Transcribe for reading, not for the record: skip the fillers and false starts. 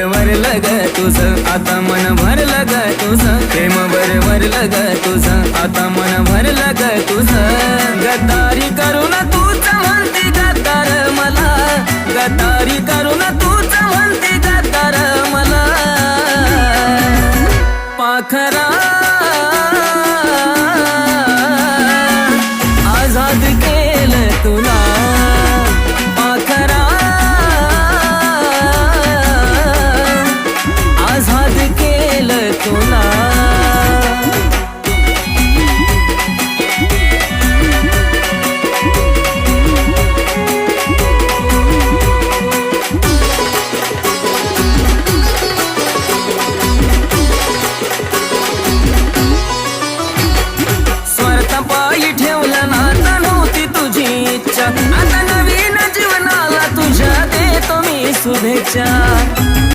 भरलं ग तुझं, आता मन भरलं ग तुझं, प्रेम भरलं ग तुझं, आता मन भरलं ग तुझं. गद्दारी करून तूच म्हणते गद्दार मला, गद्दारी करून तूच म्हणते गद्दार मला. पाखरा आझाद केलं तुला, पाखरा आझाद केलं तुला. स्वार्थापायी ठेवलं नाता नव्हती तुझी इच्छा, आता नवीन जीवनाला तुझ्या देतो मी शुभेच्छा.